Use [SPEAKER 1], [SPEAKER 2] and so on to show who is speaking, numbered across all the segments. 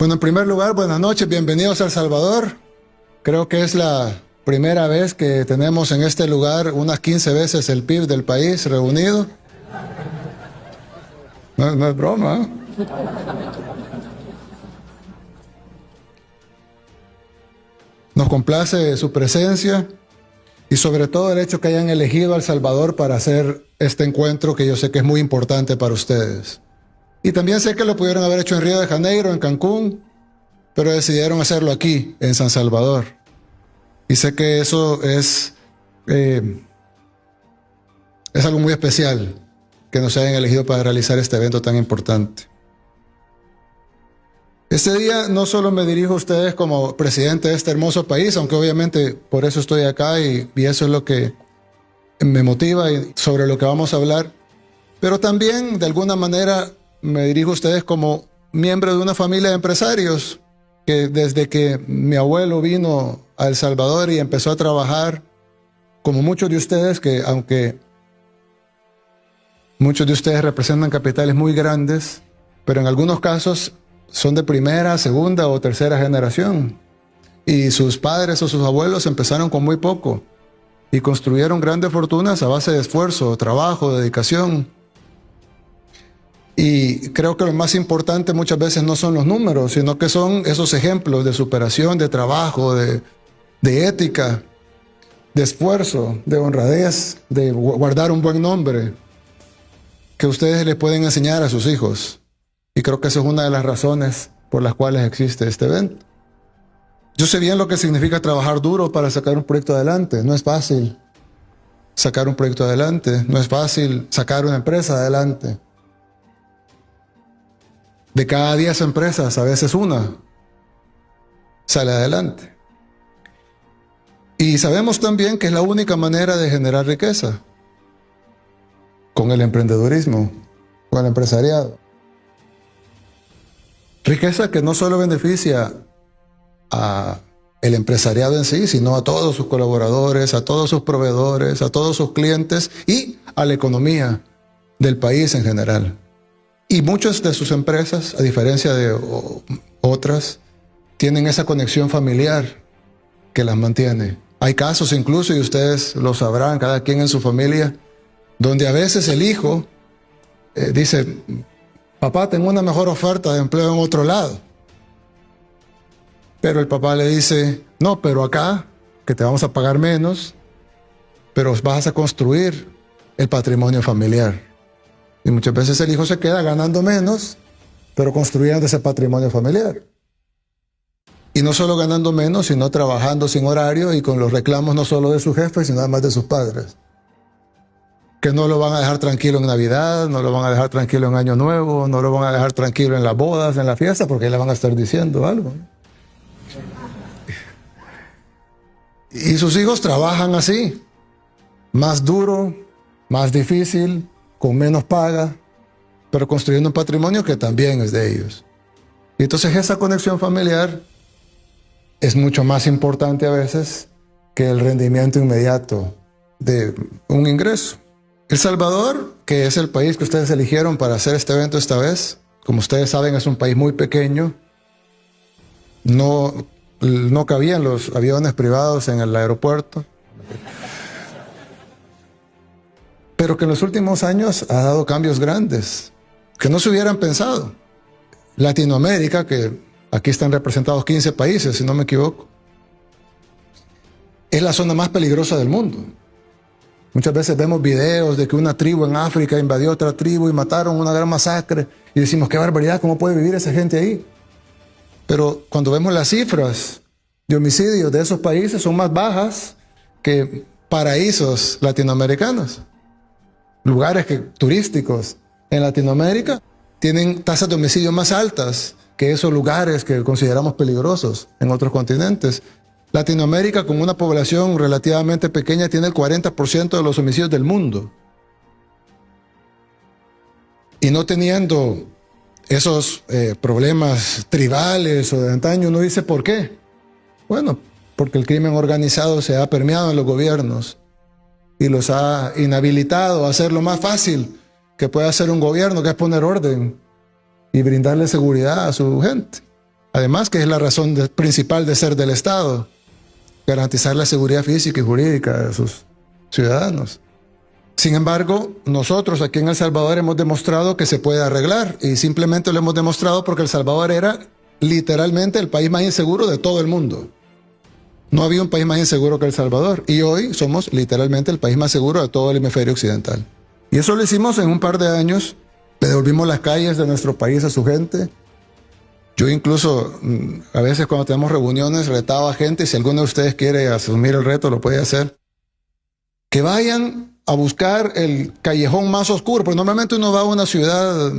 [SPEAKER 1] Bueno, en primer lugar, buenas noches, bienvenidos a El Salvador. Creo que es la primera vez que tenemos en este lugar unas 15 veces el PIB del país reunido. No es broma, ¿eh? Nos complace su presencia y sobre todo el hecho que hayan elegido a El Salvador para hacer este encuentro que yo sé que es muy importante para ustedes. Y también sé que lo pudieron haber hecho en Río de Janeiro, en Cancún, pero decidieron hacerlo aquí, en San Salvador. Y sé que eso es algo muy especial, que nos hayan elegido para realizar este evento tan importante. Este día no solo me dirijo a ustedes como presidente de este hermoso país, aunque obviamente por eso estoy acá y eso es lo que me motiva y sobre lo que vamos a hablar, pero también de alguna manera me dirijo a ustedes como miembro de una familia de empresarios que desde que mi abuelo vino a El Salvador y empezó a trabajar, como muchos de ustedes, que aunque muchos de ustedes representan capitales muy grandes, pero en algunos casos son de primera, segunda o tercera generación. Y sus padres o sus abuelos empezaron con muy poco y construyeron grandes fortunas a base de esfuerzo, trabajo, dedicación. Y creo que lo más importante muchas veces no son los números, sino que son esos ejemplos de superación, de trabajo, de ética, de esfuerzo, de honradez, de guardar un buen nombre, que ustedes le pueden enseñar a sus hijos. Y creo que esa es una de las razones por las cuales existe este evento. Yo sé bien lo que significa trabajar duro para sacar un proyecto adelante. No es fácil sacar un proyecto adelante, no es fácil sacar una empresa adelante. De cada 10 empresas, a veces una sale adelante. Y sabemos también que es la única manera de generar riqueza, con el emprendedurismo, con el empresariado. Riqueza que no solo beneficia al empresariado en sí, sino a todos sus colaboradores, a todos sus proveedores, a todos sus clientes y a la economía del país en general. Y muchas de sus empresas, a diferencia de otras, tienen esa conexión familiar que las mantiene. Hay casos incluso, y ustedes lo sabrán, cada quien en su familia, donde a veces el hijo dice: papá, tengo una mejor oferta de empleo en otro lado. Pero el papá le dice: no, pero acá, que te vamos a pagar menos, pero vas a construir el patrimonio familiar. Y muchas veces el hijo se queda ganando menos, pero construyendo ese patrimonio familiar. Y no solo ganando menos, sino trabajando sin horario y con los reclamos no solo de su jefe, sino además de sus padres. Que no lo van a dejar tranquilo en Navidad, no lo van a dejar tranquilo en Año Nuevo, no lo van a dejar tranquilo en las bodas, en la fiesta, porque le van a estar diciendo algo. Y sus hijos trabajan así, más duro, más difícil, con menos paga, pero construyendo un patrimonio que también es de ellos. Y entonces esa conexión familiar es mucho más importante a veces que el rendimiento inmediato de un ingreso. El Salvador, que es el país que ustedes eligieron para hacer este evento esta vez, como ustedes saben, es un país muy pequeño. No cabían los aviones privados en el aeropuerto. Pero que en los últimos años ha dado cambios grandes, que no se hubieran pensado. Latinoamérica, que aquí están representados 15 países, si no me equivoco, es la zona más peligrosa del mundo. Muchas veces vemos videos de que una tribu en África invadió otra tribu y mataron una gran masacre y decimos: qué barbaridad, ¿cómo puede vivir esa gente ahí? Pero cuando vemos las cifras de homicidios de esos países, son más bajas que paraísos latinoamericanos. Lugares turísticos en Latinoamérica tienen tasas de homicidio más altas que esos lugares que consideramos peligrosos en otros continentes. Latinoamérica, con una población relativamente pequeña, tiene el 40% de los homicidios del mundo. Y no teniendo esos problemas tribales o de antaño, uno dice: ¿por qué? Bueno, porque el crimen organizado se ha permeado en los gobiernos y los ha inhabilitado a hacer lo más fácil que puede hacer un gobierno, que es poner orden y brindarle seguridad a su gente. Además, que es la razón principal de ser del Estado, garantizar la seguridad física y jurídica de sus ciudadanos. Sin embargo, nosotros aquí en El Salvador hemos demostrado que se puede arreglar, y simplemente lo hemos demostrado porque El Salvador era literalmente el país más inseguro de todo el mundo. No había un país más inseguro que El Salvador, y hoy somos literalmente el país más seguro de todo el hemisferio occidental. Y eso lo hicimos en un par de años. Le devolvimos las calles de nuestro país a su gente. Yo incluso, a veces cuando tenemos reuniones, retaba a gente, y si alguno de ustedes quiere asumir el reto, lo puede hacer, que vayan a buscar el callejón más oscuro, porque normalmente uno va a una ciudad,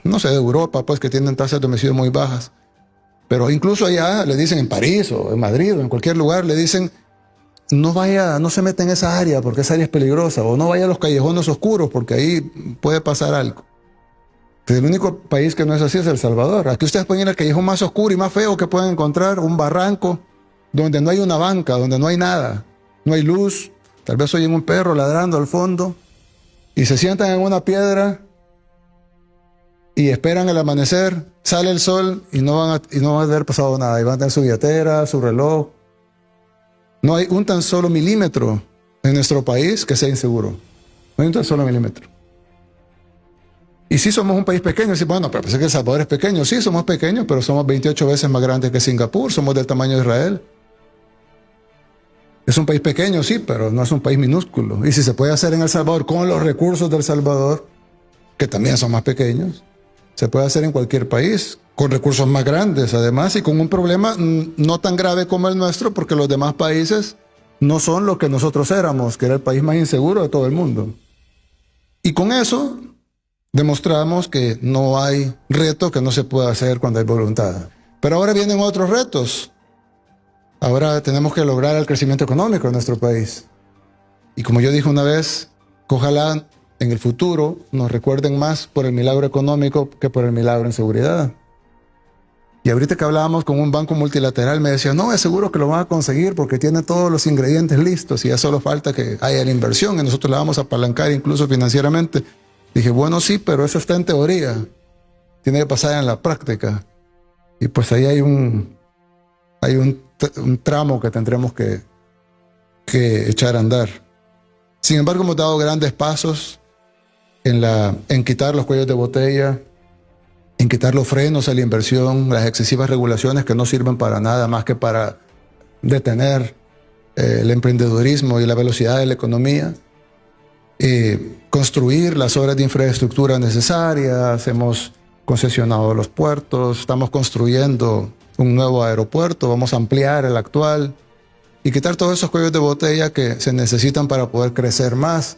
[SPEAKER 1] no sé, de Europa, pues, que tienen tasas de homicidio muy bajas. Pero incluso allá le dicen, en París o en Madrid o en cualquier lugar, le dicen, no se meta en esa área porque esa área es peligrosa, o no vaya a los callejones oscuros porque ahí puede pasar algo. El único país que no es así es El Salvador. Aquí ustedes pueden ir al callejón más oscuro y más feo que pueden encontrar, un barranco donde no hay una banca, donde no hay nada, no hay luz, tal vez oyen un perro ladrando al fondo, y se sientan en una piedra y esperan el amanecer, sale el sol y no van a haber pasado nada, y van a tener su billetera, su reloj. No hay un tan solo milímetro en nuestro país que sea inseguro. No hay un tan solo milímetro. Y sí somos un país pequeño. Sí, bueno, pero pensé que El Salvador es pequeño. Sí, somos pequeños, pero somos 28 veces más grandes que Singapur. Somos del tamaño de Israel. Es un país pequeño, sí, pero no es un país minúsculo. Y si se puede hacer en El Salvador con los recursos de El Salvador, que también son más pequeños, se puede hacer en cualquier país, con recursos más grandes además, y con un problema no tan grave como el nuestro, porque los demás países no son lo que nosotros éramos, que era el país más inseguro de todo el mundo. Y con eso demostramos que no hay reto que no se pueda hacer cuando hay voluntad. Pero ahora vienen otros retos. Ahora tenemos que lograr el crecimiento económico en nuestro país. Y como yo dije una vez, ojalá en el futuro nos recuerden más por el milagro económico que por el milagro en seguridad. Y ahorita que hablábamos con un banco multilateral, me decía, no, es seguro que lo van a conseguir porque tiene todos los ingredientes listos y ya solo falta que haya la inversión y nosotros la vamos a apalancar incluso financieramente. Dije, bueno, sí, pero eso está en teoría. Tiene que pasar en la práctica. Y pues ahí hay un tramo que tendremos que echar a andar. Sin embargo, hemos dado grandes pasos en quitar los cuellos de botella, en quitar los frenos a la inversión, las excesivas regulaciones que no sirven para nada más que para detener el emprendedurismo y la velocidad de la economía. Construir las obras de infraestructura necesarias, hemos concesionado los puertos, estamos construyendo un nuevo aeropuerto, vamos a ampliar el actual y quitar todos esos cuellos de botella que se necesitan para poder crecer más.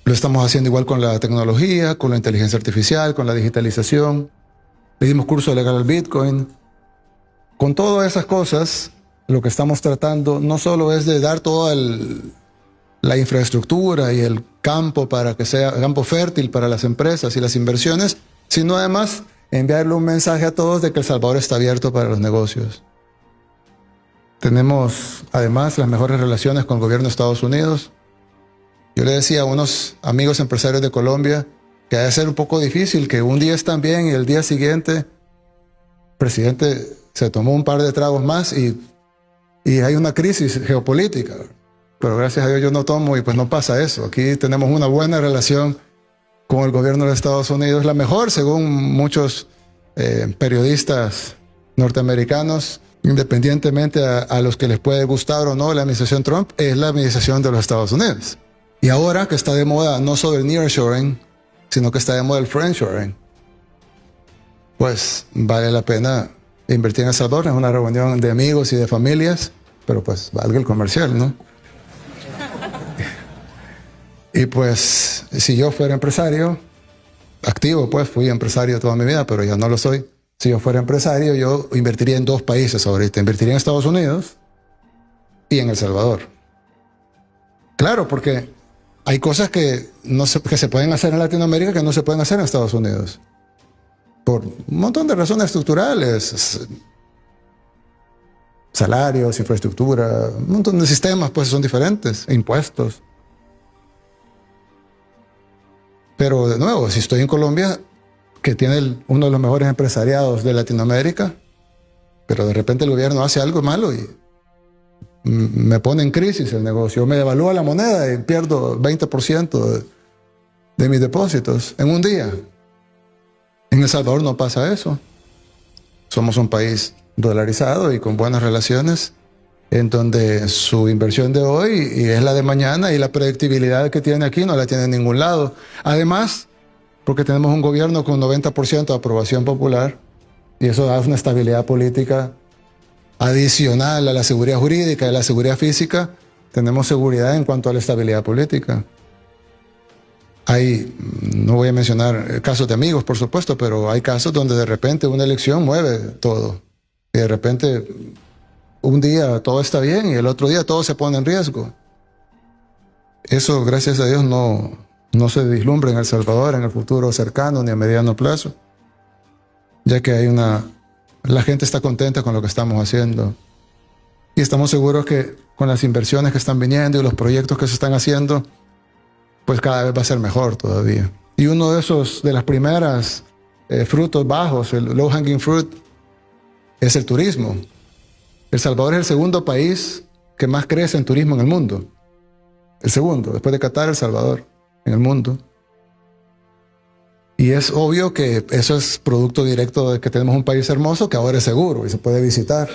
[SPEAKER 1] Lo estamos haciendo igual con la tecnología, con la inteligencia artificial, con la digitalización. Le dimos curso legal al Bitcoin. Con todas esas cosas, lo que estamos tratando no solo es de dar toda la infraestructura y el campo para que sea campo fértil para las empresas y las inversiones, sino además enviarle un mensaje a todos de que El Salvador está abierto para los negocios. Tenemos además las mejores relaciones con el gobierno de Estados Unidos. Yo le decía a unos amigos empresarios de Colombia que ha de ser un poco difícil, que un día están bien y el día siguiente el presidente se tomó un par de tragos más y hay una crisis geopolítica. Pero gracias a Dios yo no tomo y pues no pasa eso. Aquí tenemos una buena relación con el gobierno de Estados Unidos, la mejor según muchos periodistas norteamericanos, independientemente a los que les puede gustar o no la administración Trump, es la administración de los Estados Unidos. Y ahora que está de moda no solo el nearshoring, sino que está de moda el friendshoring, pues vale la pena invertir en El Salvador. Es una reunión de amigos y de familias, pero pues valga el comercial, ¿no? Y pues si yo fuera empresario, activo, pues fui empresario toda mi vida, pero ya no lo soy. Si yo fuera empresario, yo invertiría en dos países ahorita. Invertiría en Estados Unidos y en El Salvador. Claro, porque hay cosas que se pueden hacer en Latinoamérica que no se pueden hacer en Estados Unidos. Por un montón de razones estructurales. Salarios, infraestructura, un montón de sistemas pues son diferentes, impuestos. Pero de nuevo, si estoy en Colombia, que tiene uno de los mejores empresariados de Latinoamérica, pero de repente el gobierno hace algo malo y me pone en crisis el negocio, me devalúa la moneda y pierdo 20% de mis depósitos en un día. En El Salvador no pasa eso. Somos un país dolarizado y con buenas relaciones, en donde su inversión de hoy y es la de mañana, y la predictibilidad que tiene aquí no la tiene en ningún lado. Además, porque tenemos un gobierno con 90% de aprobación popular, y eso da una estabilidad política adicional a la seguridad jurídica y a la seguridad física. Tenemos seguridad en cuanto a la estabilidad política. No voy a mencionar casos de amigos, por supuesto, pero hay casos donde de repente una elección mueve todo. Y de repente un día todo está bien y el otro día todo se pone en riesgo. Eso, gracias a Dios, no se vislumbra en El Salvador en el futuro cercano ni a mediano plazo, ya que la gente está contenta con lo que estamos haciendo. Y estamos seguros que con las inversiones que están viniendo y los proyectos que se están haciendo, pues cada vez va a ser mejor todavía. Y uno de las primeras frutos bajos, el low hanging fruit, es el turismo. El Salvador es el segundo país que más crece en turismo en el mundo. El segundo, después de Qatar, El Salvador, en el mundo. Y es obvio que eso es producto directo de que tenemos un país hermoso que ahora es seguro y se puede visitar.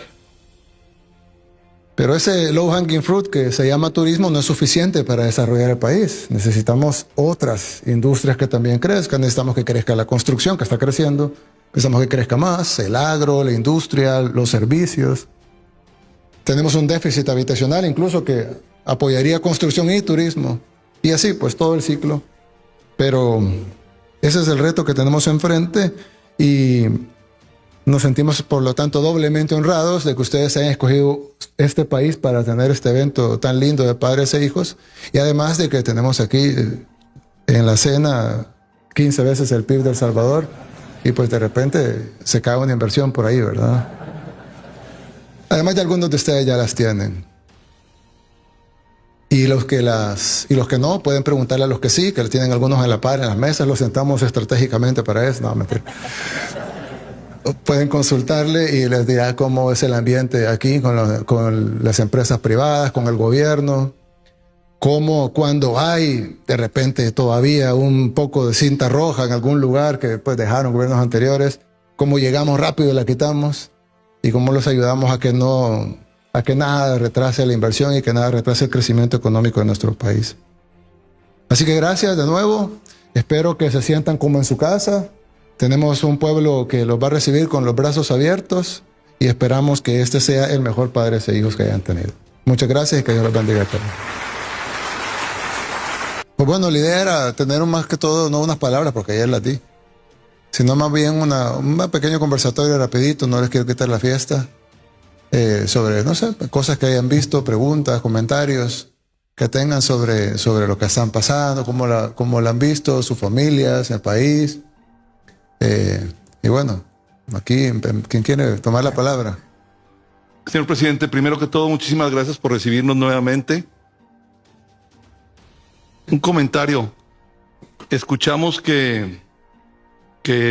[SPEAKER 1] Pero ese low hanging fruit que se llama turismo no es suficiente para desarrollar el país. Necesitamos otras industrias que también crezcan. Necesitamos que crezca la construcción, que está creciendo. Necesitamos que crezca más el agro, la industria, los servicios. Tenemos un déficit habitacional incluso que apoyaría construcción y turismo. Y así, pues todo el ciclo. Pero ese es el reto que tenemos enfrente y nos sentimos, por lo tanto, doblemente honrados de que ustedes hayan escogido este país para tener este evento tan lindo de padres e hijos. Y además de que tenemos aquí en la cena 15 veces el PIB de El Salvador y pues de repente se cae una inversión por ahí, ¿verdad? Además de algunos de ustedes ya las tienen. Y los que no, pueden preguntarle a los que sí, que tienen algunos a la par en las mesas, los sentamos estratégicamente para eso. No, mentira. Pueden consultarle y les dirá cómo es el ambiente aquí con las empresas privadas, con el gobierno, cuando hay de repente todavía un poco de cinta roja en algún lugar que pues dejaron gobiernos anteriores, cómo llegamos rápido y la quitamos y cómo los ayudamos a que nada retrase la inversión y que nada retrase el crecimiento económico de nuestro país. Así que gracias de nuevo, espero que se sientan como en su casa. Tenemos un pueblo que los va a recibir con los brazos abiertos y esperamos que este sea el mejor padres e hijos que hayan tenido. Muchas gracias y que Dios los bendiga a todos. Pues bueno, la idea era tener más que todo, no unas palabras porque ayer las di, sino más bien un pequeño conversatorio rapidito, no les quiero quitar la fiesta, sobre, no sé, cosas que hayan visto, preguntas, comentarios que tengan sobre lo que están pasando, cómo la han visto, sus familias, el país. Y bueno, aquí, ¿quién quiere tomar la palabra?
[SPEAKER 2] Señor presidente, primero que todo, muchísimas gracias por recibirnos nuevamente. Un comentario. Escuchamos que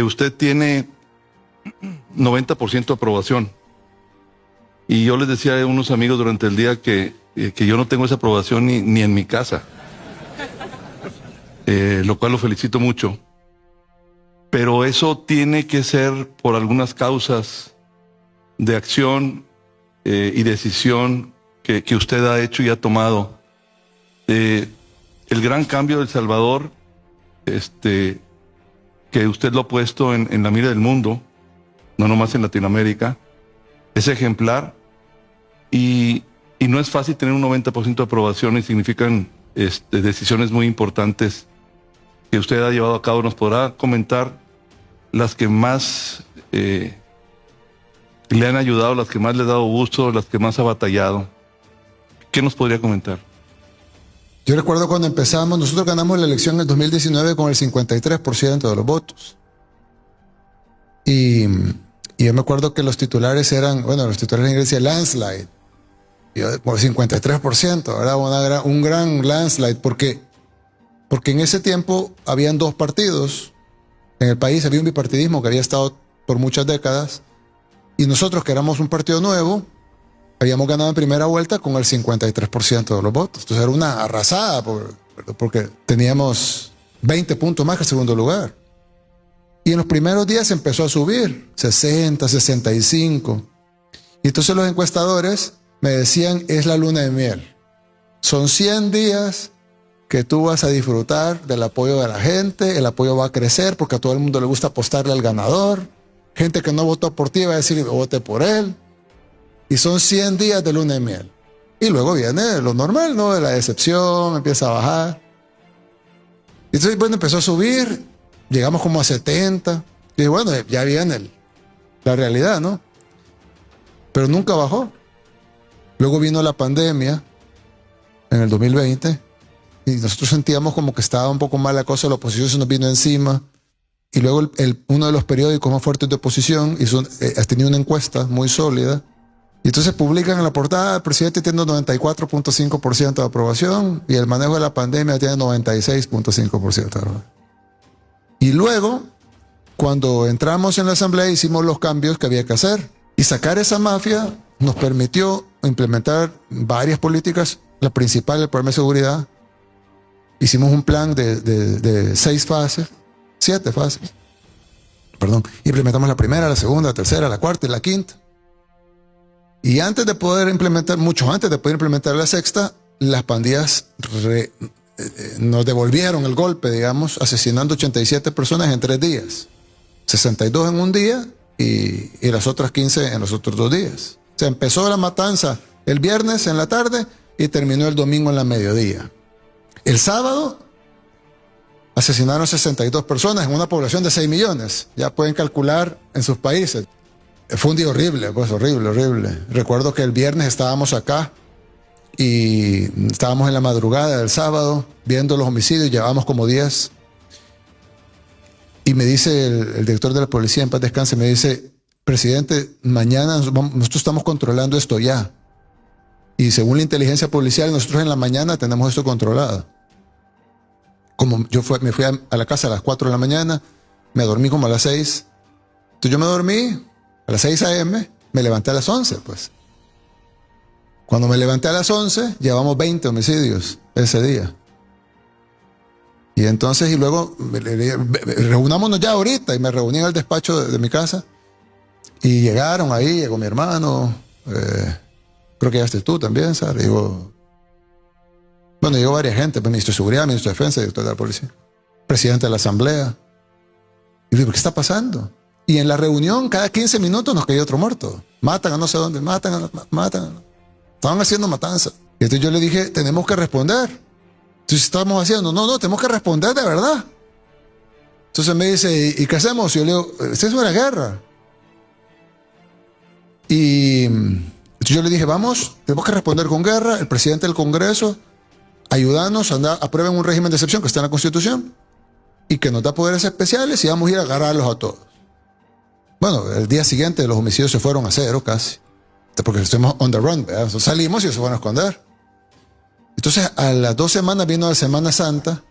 [SPEAKER 2] usted tiene 90% de aprobación. Y yo les decía a unos amigos durante el día que yo no tengo esa aprobación ni en mi casa. Lo cual lo felicito mucho. Pero eso tiene que ser por algunas causas de acción y decisión que usted ha hecho y ha tomado. El gran cambio de El Salvador, que usted lo ha puesto en la mira del mundo, no nomás en Latinoamérica, es ejemplar y no es fácil tener un 90% de aprobación y significan decisiones muy importantes que usted ha llevado a cabo. ¿Nos podrá comentar las que más le han ayudado, las que más le ha dado gusto, las que más ha batallado? ¿Qué nos podría comentar?
[SPEAKER 1] Yo recuerdo cuando empezamos, nosotros ganamos la elección en el 2019 con el 53% de los votos. Y yo me acuerdo que los titulares eran, bueno, los titulares en inglés decían landslide. Y yo, por 53%, ¿verdad? Un gran landslide, porque en ese tiempo habían dos partidos En el país había un bipartidismo que había estado por muchas décadas y nosotros, que éramos un partido nuevo, habíamos ganado en primera vuelta con el 53% de los votos. Entonces era una arrasada porque teníamos 20 puntos más que el segundo lugar. Y en los primeros días empezó a subir, 60, 65. Y entonces los encuestadores me decían, es la luna de miel. Son 100 días que tú vas a disfrutar del apoyo de la gente, el apoyo va a crecer porque a todo el mundo le gusta apostarle al ganador. Gente que no votó por ti va a decir, vote por él. Y son 100 días de luna de miel. Y luego viene lo normal, ¿no? De la decepción, empieza a bajar. Y entonces, bueno, empezó a subir, llegamos como a 70. Y dije, bueno, ya viene la realidad, ¿no? Pero nunca bajó. Luego vino la pandemia en el 2020 y nosotros sentíamos como que estaba un poco mal la cosa, la oposición se nos vino encima. Y luego uno de los periódicos más fuertes de oposición ha tenido una encuesta muy sólida. Y entonces publican en la portada, el presidente tiene 94.5% de aprobación y el manejo de la pandemia tiene 96.5%. Y luego, cuando entramos en la asamblea, hicimos los cambios que había que hacer. Y sacar esa mafia nos permitió implementar varias políticas. La principal, el programa de seguridad. Hicimos un plan de 6 fases, 7 fases. Perdón. Implementamos la primera, la segunda, la tercera, la cuarta y la quinta. Y antes de poder implementar, mucho antes de poder implementar la sexta, las pandillas nos devolvieron el golpe, digamos, asesinando 87 personas en 3 días. 62 en un día y las otras 15 en los otros 2 días. Se empezó la matanza el viernes en la tarde y terminó el domingo en la mediodía. El sábado asesinaron 62 personas en una población de 6 millones. Ya pueden calcular en sus países. Fue un día horrible, pues horrible, horrible. Recuerdo que el viernes estábamos acá y estábamos en la madrugada del sábado viendo los homicidios, llevábamos como 10. Y me dice el director de la policía, en paz descanse, me dice, presidente, mañana nosotros estamos controlando esto ya. Y según la inteligencia policial, nosotros en la mañana tenemos esto controlado. Como me fui a la casa a las 4 de la mañana, me dormí como a las 6. Entonces yo me dormí a las 6 a.m., me levanté a las 11, pues. Cuando me levanté a las 11, llevamos 20 homicidios ese día. Y entonces, y luego, reunámonos ya ahorita, y me reuní en el despacho de mi casa, y llegaron ahí, llegó mi hermano, creo que llegaste tú también, Sara, llegó varias gente, pues, ministro de Seguridad, ministro de Defensa, director de la policía, presidente de la Asamblea. Y digo, ¿qué está pasando? Y en la reunión, cada 15 minutos nos caía otro muerto. Matan a no sé dónde, matan. Estaban haciendo matanza. Y entonces yo le dije, tenemos que responder. Entonces estamos haciendo, no, tenemos que responder de verdad. Entonces me dice, ¿y qué hacemos? Y yo le digo, esta es una guerra. Y entonces yo le dije, vamos, tenemos que responder con guerra. El presidente del Congreso, ayúdanos, aprueben un régimen de excepción que está en la Constitución y que nos da poderes especiales y vamos a ir a agarrarlos a todos. Bueno, el día siguiente los homicidios se fueron a 0 casi, porque estuvimos on the run, ¿verdad? Entonces salimos y se fueron a esconder. Entonces a las 2 semanas vino la Semana Santa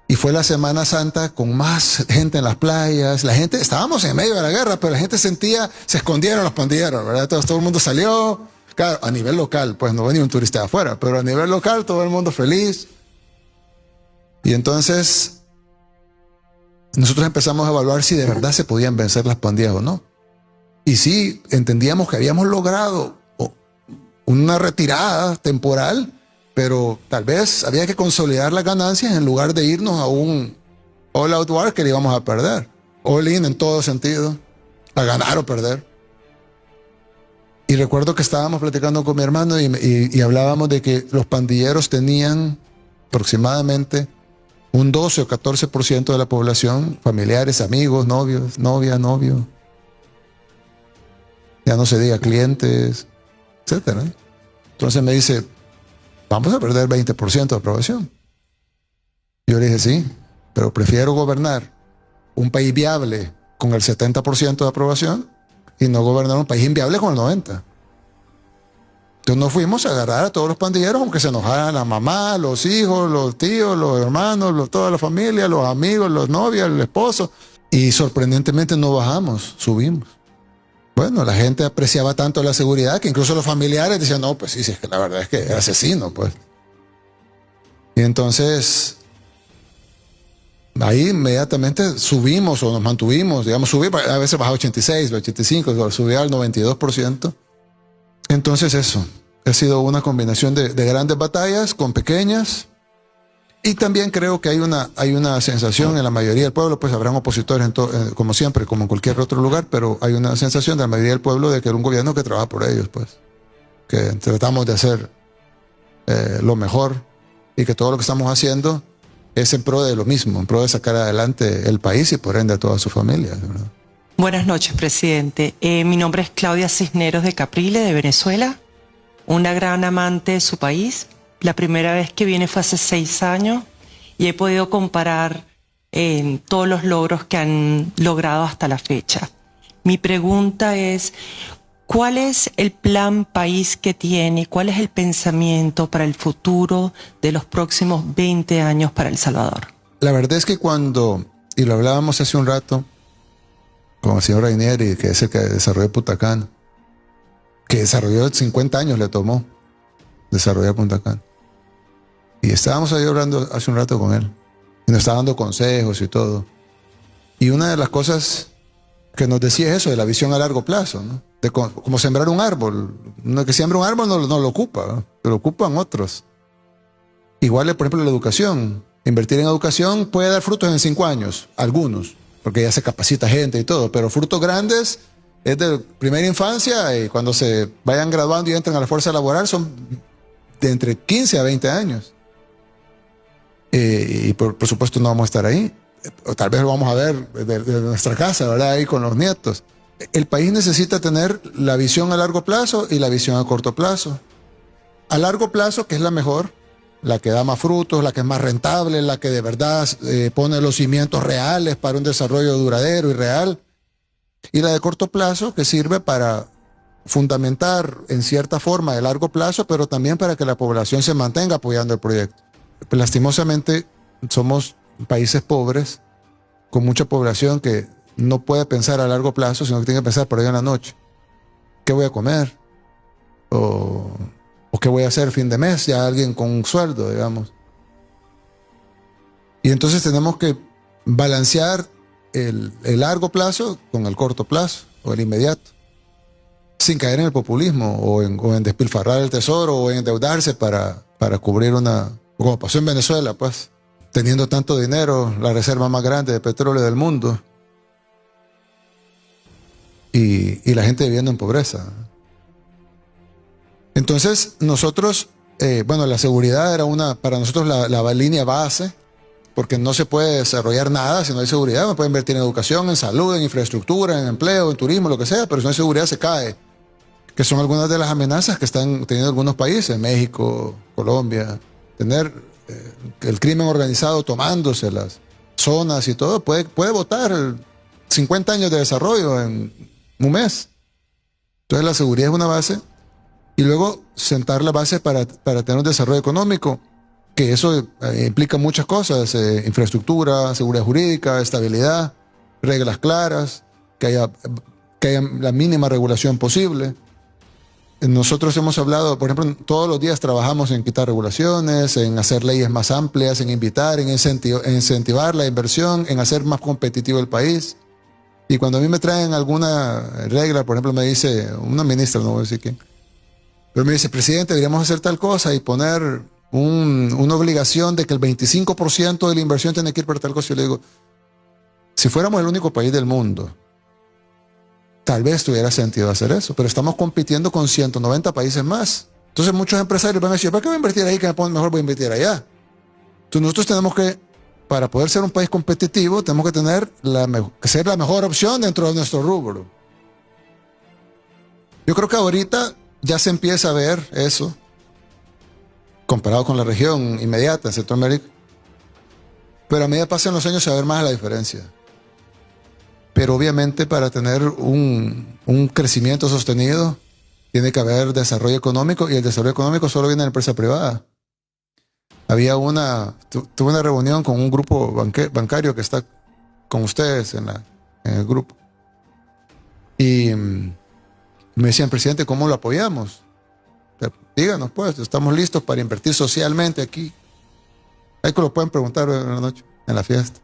[SPEAKER 1] y fue la Semana Santa con más gente en las playas. La gente, estábamos en medio de la guerra, pero la gente se escondieron los pandilleros, ¿verdad? Todo el mundo salió, claro, a nivel local, pues no venía un turista de afuera, pero a nivel local todo el mundo feliz. Y entonces nosotros empezamos a evaluar si de verdad se podían vencer las pandillas o no. Y sí, entendíamos que habíamos logrado una retirada temporal, pero tal vez había que consolidar las ganancias en lugar de irnos a un all-out war que le íbamos a perder. All-in en todo sentido, a ganar o perder. Y recuerdo que estábamos platicando con mi hermano y hablábamos de que los pandilleros tenían aproximadamente un 12 o 14% de la población, familiares, amigos, novios, novio. Ya no se diga clientes, etcétera. Entonces me dice, vamos a perder 20% de aprobación. Yo le dije, sí, pero prefiero gobernar un país viable con el 70% de aprobación y no gobernar un país inviable con el 90%. Entonces nos fuimos a agarrar a todos los pandilleros, aunque se enojaran la mamá, los hijos, los tíos, los hermanos, toda la familia, los amigos, los novios, el esposo. Y sorprendentemente no bajamos, subimos. Bueno, la gente apreciaba tanto la seguridad que incluso los familiares decían, no, pues sí, es que la verdad es que es asesino, pues. Y entonces, ahí inmediatamente subimos o nos mantuvimos, digamos, subí, a veces bajaba 86, 85, subía al 92%. Entonces eso, ha sido una combinación de grandes batallas con pequeñas. Y también creo que hay una sensación en la mayoría del pueblo, pues habrán opositores como siempre, como en cualquier otro lugar, pero hay una sensación de la mayoría del pueblo de que era un gobierno que trabaja por ellos, pues. Que tratamos de hacer lo mejor y que todo lo que estamos haciendo es en pro de lo mismo, en pro de sacar adelante el país y por ende a toda su familia, ¿verdad?
[SPEAKER 3] Buenas noches, presidente. Mi nombre es Claudia Cisneros de Capriles, de Venezuela, una gran amante de su país. La primera vez que vine fue hace 6 años y he podido comparar todos los logros que han logrado hasta la fecha. Mi pregunta es, ¿cuál es el plan país que tiene? ¿Cuál es el pensamiento para el futuro de los próximos 20 años para El Salvador?
[SPEAKER 1] La verdad es que y lo hablábamos hace un rato con el señor Rainieri, que es el que desarrolló Punta Cana, que desarrolló 50 años le tomó desarrollar Punta Cana. Y estábamos ahí hablando hace un rato con él. Y nos estaba dando consejos y todo. Y una de las cosas que nos decía es eso, de la visión a largo plazo, ¿no? De como sembrar un árbol. Uno que siembra un árbol no lo ocupa, ¿no? Lo ocupan otros. Igual, por ejemplo, la educación. Invertir en educación puede dar frutos en 5 años, algunos, porque ya se capacita gente y todo, pero frutos grandes es de primera infancia y cuando se vayan graduando y entran a la fuerza laboral son de entre 15 a 20 años. Y por supuesto no vamos a estar ahí. O tal vez lo vamos a ver de nuestra casa, ¿verdad? Ahí con los nietos. El país necesita tener la visión a largo plazo y la visión a corto plazo. A largo plazo, que es la mejor, la que da más frutos, la que es más rentable, la que de verdad pone los cimientos reales para un desarrollo duradero y real. Y la de corto plazo, que sirve para fundamentar en cierta forma de largo plazo, pero también para que la población se mantenga apoyando el proyecto. Lastimosamente somos países pobres con mucha población que no puede pensar a largo plazo, sino que tiene que pensar por ahí en la noche. ¿Qué voy a comer? ¿O qué voy a hacer fin de mes? Ya alguien con un sueldo, digamos. Y entonces tenemos que balancear el largo plazo con el corto plazo o el inmediato, sin caer en el populismo o en despilfarrar el tesoro o en endeudarse para cubrir como pasó en Venezuela, pues, teniendo tanto dinero, la reserva más grande de petróleo del mundo, y la gente viviendo en pobreza. Entonces, nosotros, la seguridad era para nosotros la línea base, porque no se puede desarrollar nada si no hay seguridad. Me puede invertir en educación, en salud, en infraestructura, en empleo, en turismo, lo que sea, pero si no hay seguridad se cae, que son algunas de las amenazas que están teniendo algunos países, México, Colombia. Tener el crimen organizado tomándose las zonas y todo, puede botar 50 años de desarrollo en un mes. Entonces la seguridad es una base y luego sentar la base para tener un desarrollo económico, que eso implica muchas cosas, infraestructura, seguridad jurídica, estabilidad, reglas claras, que haya la mínima regulación posible. Nosotros hemos hablado, por ejemplo, todos los días trabajamos en quitar regulaciones, en hacer leyes más amplias, en invitar, en incentivar la inversión, en hacer más competitivo el país. Y cuando a mí me traen alguna regla, por ejemplo, me dice una ministra, no voy a decir quién, pero me dice, presidente, deberíamos hacer tal cosa y poner una obligación de que el 25% de la inversión tiene que ir para tal cosa. Yo le digo, si fuéramos el único país del mundo, tal vez tuviera sentido hacer eso, pero estamos compitiendo con 190 países más. Entonces muchos empresarios van a decir, ¿para qué voy a invertir ahí? Que mejor voy a invertir allá. Entonces nosotros tenemos que, para poder ser un país competitivo, tenemos que ser la mejor opción dentro de nuestro rubro. Yo creo que ahorita ya se empieza a ver eso, comparado con la región inmediata en Centroamérica. Pero a medida que pasen los años se va a ver más la diferencia. Pero obviamente para tener un crecimiento sostenido tiene que haber desarrollo económico, y el desarrollo económico solo viene de la empresa privada. Tuve una reunión con un grupo bancario que está con ustedes en el grupo. Y me decían, presidente, ¿cómo lo apoyamos? Díganos, pues, estamos listos para invertir socialmente aquí. Ahí que lo pueden preguntar en la noche, en la fiesta.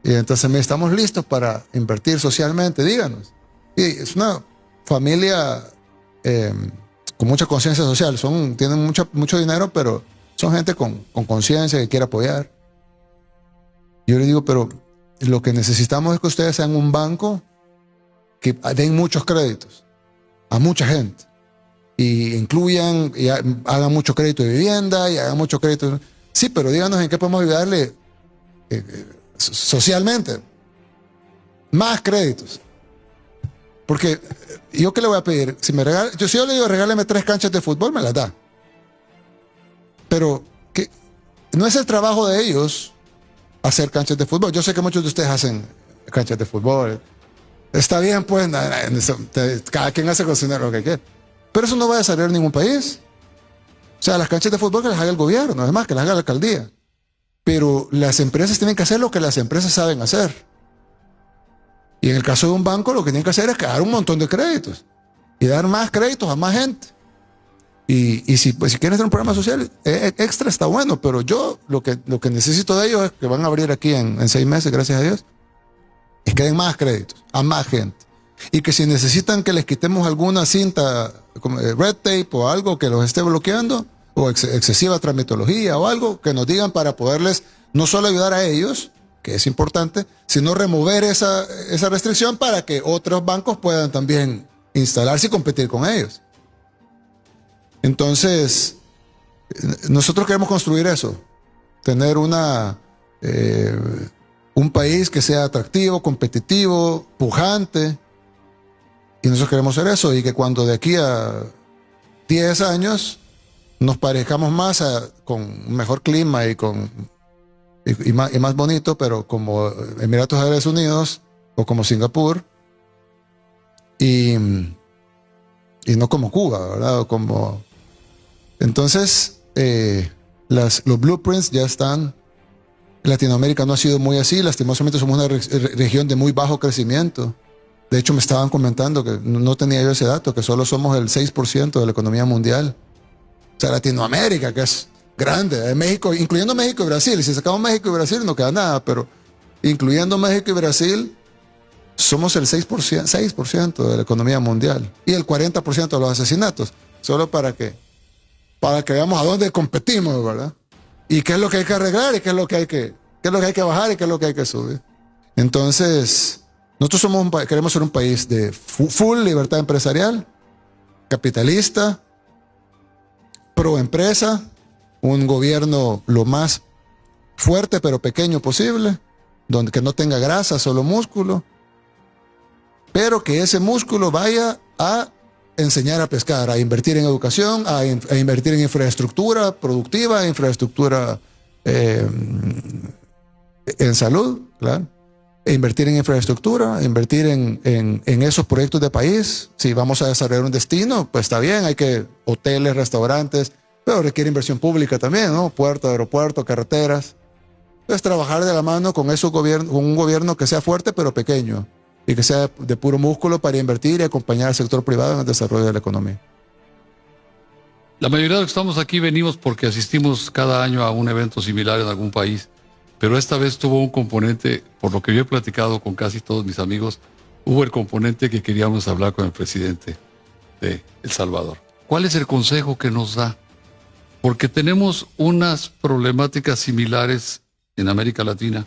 [SPEAKER 1] Y entonces estamos listos para invertir socialmente, díganos. Y es una familia con mucha conciencia social. Tienen mucho dinero, pero son gente con conciencia que quiere apoyar. Yo le digo, pero lo que necesitamos es que ustedes sean un banco que den muchos créditos a mucha gente. Y incluyan, y hagan mucho crédito de vivienda, y hagan mucho crédito. Sí, pero díganos en qué podemos ayudarle socialmente. Más créditos. Porque yo qué le voy a pedir, si yo le digo regáleme 3 canchas de fútbol, me las da. Pero no es el trabajo de ellos hacer canchas de fútbol. Yo sé que muchos de ustedes hacen canchas de fútbol. Está bien, pues, cada quien hace con su dinero lo que quiere. Pero eso no va a salir en ningún país. O sea, las canchas de fútbol que las haga el gobierno, además que las haga la alcaldía. Pero las empresas tienen que hacer lo que las empresas saben hacer. Y en el caso de un banco, lo que tienen que hacer es dar un montón de créditos y dar más créditos a más gente. Y si quieren hacer un programa social extra, está bueno, pero yo lo que necesito de ellos es que van a abrir aquí en 6 meses, gracias a Dios, es que den más créditos a más gente. Y que si necesitan que les quitemos alguna cinta, como red tape o algo que los esté bloqueando, o excesiva tramitología o algo, que nos digan para poderles no solo ayudar a ellos, que es importante, sino remover esa restricción para que otros bancos puedan también instalarse y competir con ellos. Entonces, nosotros queremos construir eso, tener un país que sea atractivo, competitivo, pujante, y nosotros queremos hacer eso, y que cuando de aquí a 10 años nos parezcamos más con un mejor clima y más bonito, pero como Emiratos Árabes Unidos o como Singapur, y no como Cuba, ¿verdad? Entonces, los blueprints ya están. Latinoamérica no ha sido muy así, lastimosamente somos una región de muy bajo crecimiento. De hecho, me estaban comentando que no tenía yo ese dato, que solo somos el 6% de la economía mundial. O sea, Latinoamérica, que es grande, México, incluyendo México y Brasil. Y si sacamos México y Brasil no queda nada, pero incluyendo México y Brasil, somos el 6% de la economía mundial y el 40% de los asesinatos. Solo para que veamos a dónde competimos, ¿verdad? Y qué es lo que hay que arreglar y qué es lo que hay que bajar y qué es lo que hay que subir. Entonces, nosotros queremos ser un país de full libertad empresarial, capitalista, pro empresa, un gobierno lo más fuerte pero pequeño posible, que no tenga grasa, solo músculo, pero que ese músculo vaya a enseñar a pescar, a invertir en educación, a invertir en infraestructura productiva, infraestructura en salud, claro. Invertir en infraestructura, invertir en esos proyectos de país. Si vamos a desarrollar un destino, pues está bien, hay que hoteles, restaurantes, pero requiere inversión pública también, ¿no? Puerto, aeropuerto, carreteras. Entonces trabajar de la mano con un gobierno que sea fuerte pero pequeño y que sea de puro músculo para invertir y acompañar al sector privado en el desarrollo de la economía.
[SPEAKER 4] La mayoría de los que estamos aquí venimos porque asistimos cada año a un evento similar en algún país. Pero esta vez tuvo un componente, por lo que yo he platicado con casi todos mis amigos, hubo el componente que queríamos hablar con el presidente de El Salvador. ¿Cuál es el consejo que nos da? Porque tenemos unas problemáticas similares en América Latina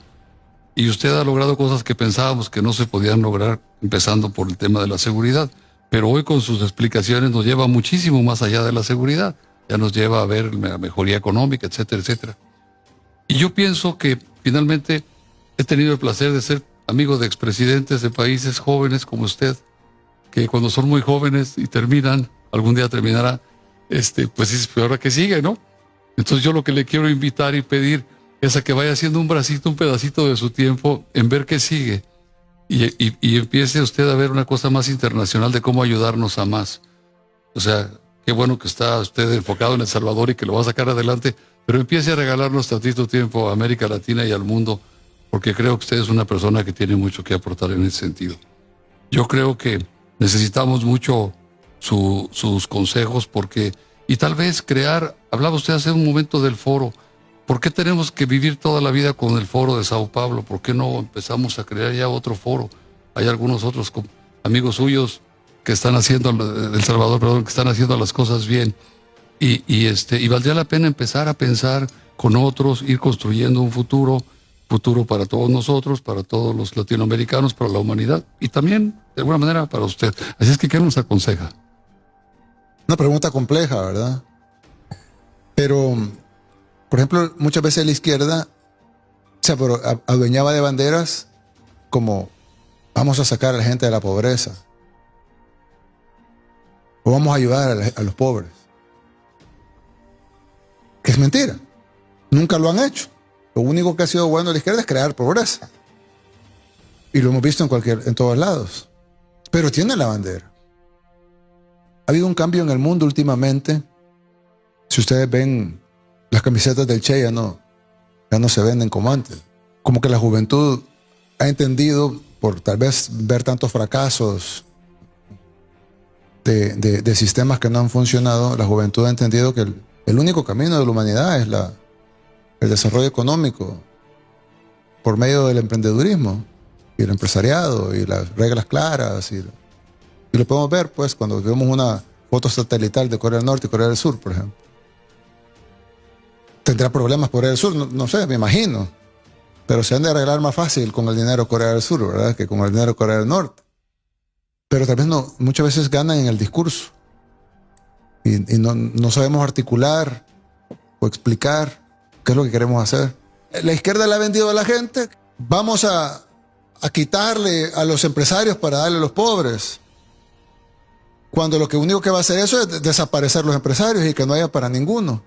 [SPEAKER 4] y usted ha logrado cosas que pensábamos que no se podían lograr, empezando por el tema de la seguridad. Pero hoy con sus explicaciones nos lleva muchísimo más allá de la seguridad. Ya nos lleva a ver la mejoría económica, etcétera, etcétera. Y yo pienso que finalmente he tenido el placer de ser amigo de expresidentes de países jóvenes como usted, que cuando son muy jóvenes y algún día terminará, pues es peor que sigue, ¿no? Entonces yo lo que le quiero invitar y pedir es a que vaya haciendo un pedacito de su tiempo en ver qué sigue y empiece usted a ver una cosa más internacional de cómo ayudarnos a más. O sea, qué bueno que está usted enfocado en El Salvador y que lo va a sacar adelante, pero empiece a regalarnos tantito tiempo a América Latina y al mundo, porque creo que usted es una persona que tiene mucho que aportar en ese sentido. Yo creo que necesitamos mucho sus consejos porque, y tal vez crear, hablaba usted hace un momento del foro, ¿por qué tenemos que vivir toda la vida con el foro de Sao Paulo? ¿Por qué no empezamos a crear ya otro foro? Hay algunos otros amigos suyos que están haciendo, El Salvador, perdón, que están haciendo las cosas bien. Y valdría la pena empezar a pensar con otros, ir construyendo un futuro para todos nosotros, para todos los latinoamericanos, para la humanidad y también, de alguna manera, para usted. Así es que, ¿qué nos aconseja?
[SPEAKER 1] Una pregunta compleja, ¿verdad? Pero, por ejemplo, muchas veces la izquierda se adueñaba de banderas como vamos a sacar a la gente de la pobreza o vamos a ayudar a los pobres. Que es mentira. Nunca lo han hecho. Lo único que ha sido bueno de la izquierda es crear pobreza. Y lo hemos visto en todos lados. Pero tiene la bandera. Ha habido un cambio en el mundo últimamente. Si ustedes ven las camisetas del Che, ya no se venden como antes. Como que la juventud ha entendido, por tal vez ver tantos fracasos de sistemas que no han funcionado, la juventud ha entendido que el único camino de la humanidad es el desarrollo económico por medio del emprendedurismo y el empresariado y las reglas claras. Y lo podemos ver pues cuando vemos una foto satelital de Corea del Norte y Corea del Sur, por ejemplo. ¿Tendrá problemas Corea del Sur? No sé, me imagino. Pero se han de arreglar más fácil con el dinero de Corea del Sur, ¿verdad? Que con el dinero de Corea del Norte. Pero tal vez no, muchas veces ganan en el discurso. Y no sabemos articular o explicar qué es lo que queremos hacer. La izquierda le ha vendido a la gente. Vamos a quitarle a los empresarios para darle a los pobres. Cuando lo único que va a hacer eso es desaparecer los empresarios y que no haya para ninguno.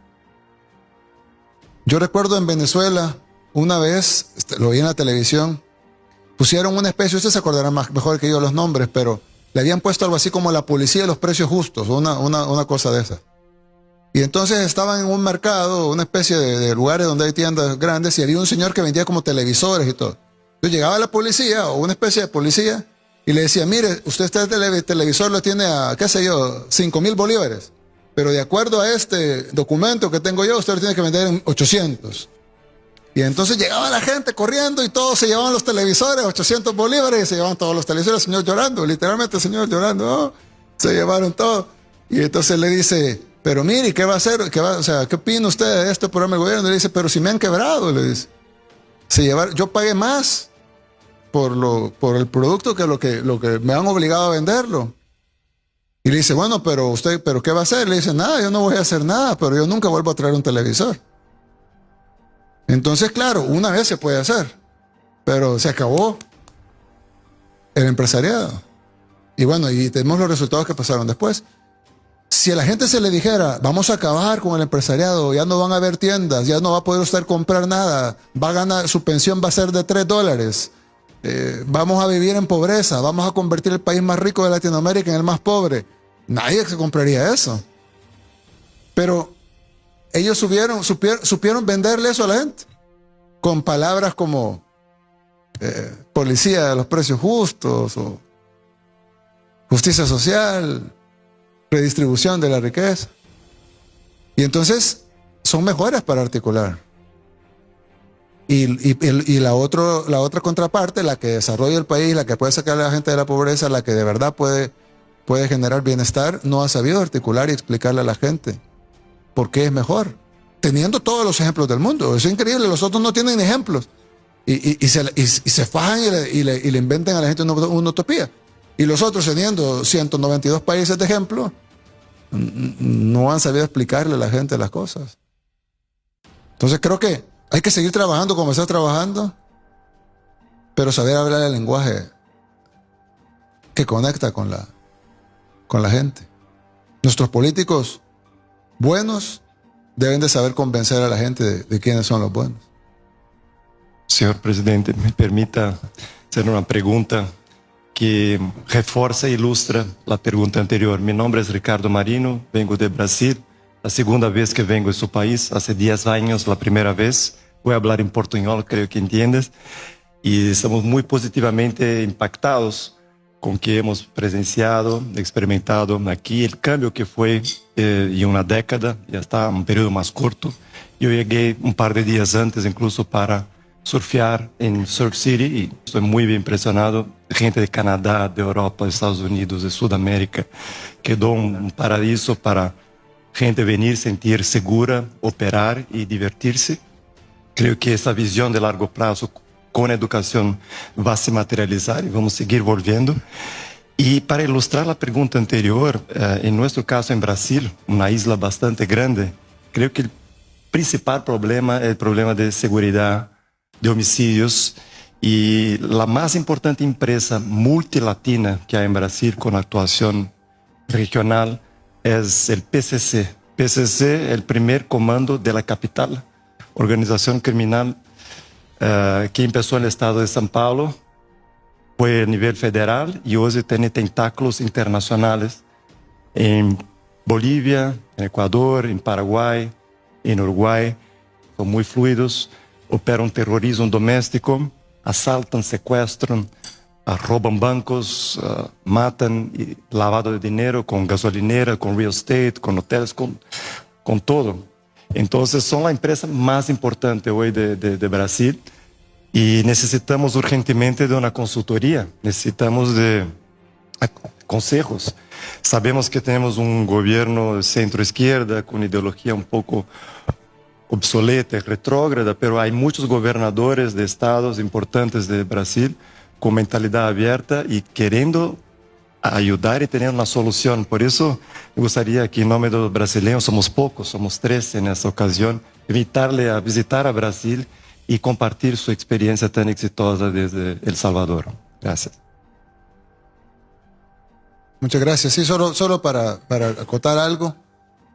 [SPEAKER 1] Yo recuerdo en Venezuela, una vez, lo vi en la televisión, pusieron una especie, ustedes se acordarán mejor que yo los nombres, pero le habían puesto algo así como la policía de los precios justos, una cosa de esas. Y entonces estaban en un mercado, una especie de lugares donde hay tiendas grandes, y había un señor que vendía como televisores y todo. Entonces llegaba la policía o una especie de policía y le decía, mire, usted este televisor lo tiene a, qué sé yo, 5,000 bolívares. Pero de acuerdo a este documento que tengo yo, usted lo tiene que vender en 800. Y entonces llegaba la gente corriendo y todos se llevaban los televisores, 800 bolívares, y se llevaban todos los televisores, el señor llorando, literalmente el señor llorando, ¿no? Se llevaron todo. Y entonces le dice, pero mire, ¿qué va a hacer? ¿Qué opina usted de este programa del gobierno? Y le dice, pero si me han quebrado, le dice. Yo pagué más por el producto que lo que me han obligado a venderlo. Y le dice, bueno, pero ¿qué va a hacer? Le dice, nada, yo no voy a hacer nada, pero yo nunca vuelvo a traer un televisor. Entonces, claro, una vez se puede hacer, pero se acabó el empresariado. Y bueno, y tenemos los resultados que pasaron después. Si a la gente se le dijera, vamos a acabar con el empresariado, ya no van a haber tiendas, ya no va a poder usted comprar nada, va a ganar, su pensión va a ser de $3, vamos a vivir en pobreza, vamos a convertir el país más rico de Latinoamérica en el más pobre. Nadie se compraría eso. Pero ellos supieron venderle eso a la gente con palabras como policía de los precios justos o justicia social, redistribución de la riqueza. Y entonces son mejores para articular. Y la otra contraparte, la que desarrolla el país, la que puede sacar a la gente de la pobreza, la que de verdad puede generar bienestar, no ha sabido articular y explicarle a la gente por qué es mejor, teniendo todos los ejemplos del mundo. Eso es increíble, los otros no tienen ejemplos y se fajan y le inventan a la gente una utopía. Y los otros, teniendo 192 países de ejemplo, no han sabido explicarle a la gente las cosas. Entonces creo que hay que seguir trabajando como está trabajando, pero saber hablar el lenguaje que conecta con la gente. Nuestros políticos buenos deben de saber convencer a la gente de quiénes son los buenos.
[SPEAKER 5] Señor presidente, me permita hacer una pregunta que refuerza e ilustra la pregunta anterior. Mi nombre es Ricardo Marino, vengo de Brasil, la segunda vez que vengo a su país, hace 10 años la primera vez. Voy a hablar en portuñol, creo que entiendes. Y estamos muy positivamente impactados con que hemos presenciado, experimentado aquí, el cambio que fue en una década, ya está un periodo más corto. Yo llegué un par de días antes incluso para surfear en Surf City y estoy muy bien impresionado. Gente de Canadá, de Europa, de Estados Unidos, de Sudamérica. Quedó un paraíso para gente venir, sentir segura, operar y divertirse. Creo que esa visión de largo plazo con educación va a se materializar y vamos a seguir volviendo. Y para ilustrar la pregunta anterior, en nuestro caso en Brasil, una isla bastante grande, creo que el principal problema es el problema de seguridad, de homicidios, y la más importante empresa multilatina que hay en Brasil con actuación regional es el PCC. PCC, el primer comando de la capital, organización criminal que empezó en el estado de São Paulo, fue a nivel federal y hoy tiene tentáculos internacionales en Bolivia, en Ecuador, en Paraguay, en Uruguay. Son muy fluidos, operan terrorismo doméstico, asaltan, secuestran, roban bancos, matan, y lavado de dinero con gasolinera, con real estate, con hoteles, con todo. Entonces son la empresa más importante hoy de Brasil y necesitamos urgentemente de una consultoría, necesitamos de consejos. Sabemos que tenemos un gobierno de centro-izquierda con ideología un poco obsoleta y retrógrada, pero hay muchos gobernadores de estados importantes de Brasil con mentalidad abierta y queriendo ayudar y tener una solución. Por eso me gustaría que en nombre de los brasileños, somos pocos, somos 13 en esta ocasión, invitarle a visitar a Brasil y compartir su experiencia tan exitosa desde El Salvador. Gracias.
[SPEAKER 1] Muchas gracias. Sí, solo para acotar algo.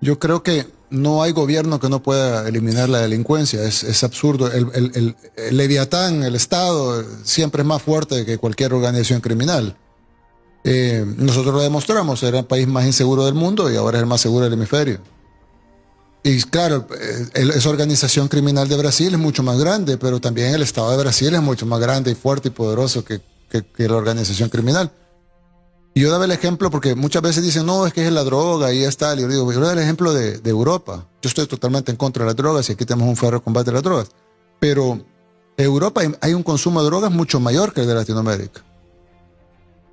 [SPEAKER 1] Yo creo que no hay gobierno que no pueda eliminar la delincuencia. Es absurdo. El Leviatán, el Estado, siempre es más fuerte que cualquier organización criminal. Nosotros lo demostramos, era el país más inseguro del mundo y ahora es el más seguro del hemisferio. Y claro, esa organización criminal de Brasil es mucho más grande, pero también el Estado de Brasil es mucho más grande y fuerte y poderoso que la organización criminal. Y yo daba el ejemplo porque muchas veces dicen, no, es que es la droga y es tal. Y yo digo, yo doy el ejemplo de Europa. Yo estoy totalmente en contra de las drogas y aquí tenemos un férreo combate a las drogas. Pero en Europa hay un consumo de drogas mucho mayor que el de Latinoamérica.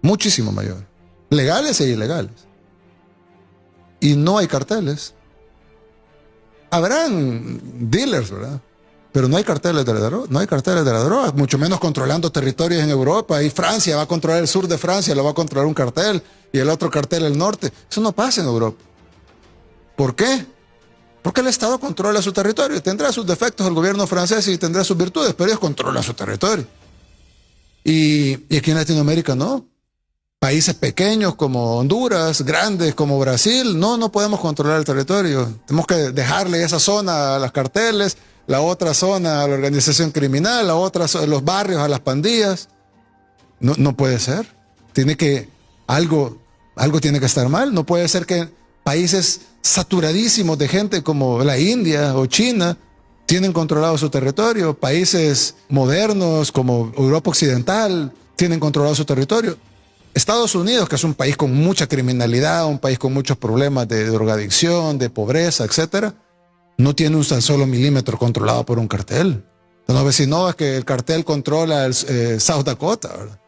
[SPEAKER 1] Muchísimo mayor. Legales e ilegales. Y no hay carteles. Habrán dealers, ¿verdad? Pero no hay carteles de la droga, no hay carteles de la droga, mucho menos controlando territorios en Europa. Y Francia va a controlar el sur de Francia, lo va a controlar un cartel, y el otro cartel el norte. Eso no pasa en Europa. ¿Por qué? Porque el Estado controla su territorio. Tendrá sus defectos el gobierno francés y tendrá sus virtudes, pero ellos controlan su territorio. Y aquí en Latinoamérica no. Países pequeños como Honduras, grandes como Brasil, no podemos controlar el territorio. Tenemos que dejarle esa zona a los carteles, la otra zona a la organización criminal, la otra los barrios a las pandillas. No puede ser. Algo tiene que estar mal. No puede ser que países saturadísimos de gente como la India o China tienen controlado su territorio. Países modernos como Europa Occidental tienen controlado su territorio. Estados Unidos, que es un país con mucha criminalidad, un país con muchos problemas de drogadicción, de pobreza, etcétera, no tiene un solo milímetro controlado por un cartel. Entonces, no es que el cartel controla el South Dakota, ¿verdad?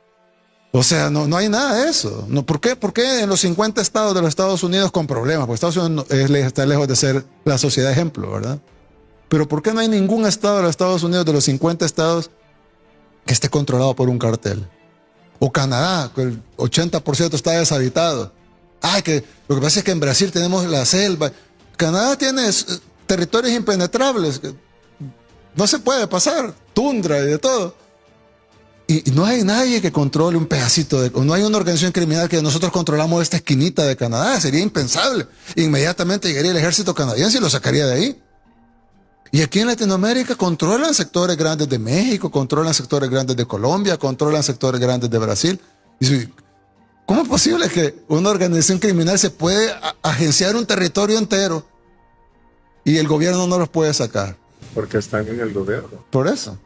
[SPEAKER 1] O sea, no hay nada de eso. ¿Por qué? ¿Por qué en los 50 estados de los Estados Unidos con problemas? Porque Estados Unidos está lejos de ser la sociedad ejemplo, ¿verdad? Pero ¿por qué no hay ningún estado de los Estados Unidos, de los 50 estados, que esté controlado por un cartel? O Canadá, que el 80% está deshabitado. Que lo que pasa es que en Brasil tenemos la selva. Canadá tiene territorios impenetrables. No se puede pasar, tundra y de todo. Y no hay nadie que controle un pedacito no hay una organización criminal que nosotros controlamos esta esquinita de Canadá. Sería impensable. Inmediatamente llegaría el ejército canadiense y lo sacaría de ahí. Y aquí en Latinoamérica controlan sectores grandes de México, controlan sectores grandes de Colombia, controlan sectores grandes de Brasil. Dice, ¿cómo es posible que una organización criminal se puede agenciar un territorio entero y el gobierno no los puede sacar?
[SPEAKER 6] Porque están en el gobierno.
[SPEAKER 1] Por eso.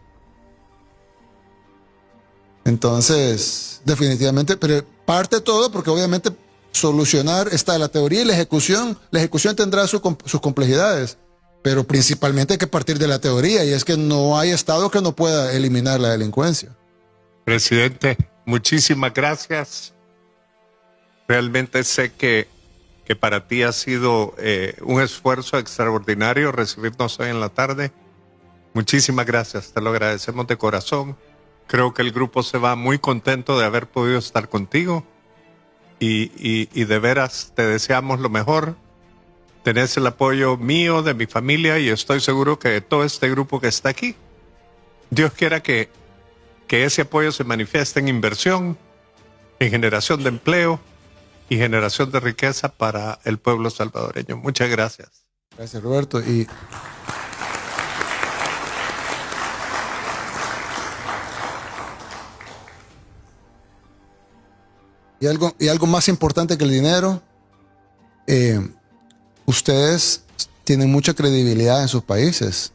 [SPEAKER 1] Entonces, definitivamente, pero parte todo porque obviamente solucionar está la teoría y la ejecución. La ejecución tendrá sus complejidades, pero principalmente hay que partir de la teoría, y es que no hay Estado que no pueda eliminar la delincuencia.
[SPEAKER 6] Presidente, muchísimas gracias. Realmente sé que para ti ha sido un esfuerzo extraordinario recibirnos hoy en la tarde. Muchísimas gracias, te lo agradecemos de corazón. Creo que el grupo se va muy contento de haber podido estar contigo y de veras te deseamos lo mejor. Tenés el apoyo mío, de mi familia, y estoy seguro que de todo este grupo que está aquí. Dios quiera que ese apoyo se manifieste en inversión, en generación de empleo y generación de riqueza para el pueblo salvadoreño. Muchas gracias.
[SPEAKER 1] Gracias, Roberto. Y algo más importante que el dinero, ustedes tienen mucha credibilidad en sus países,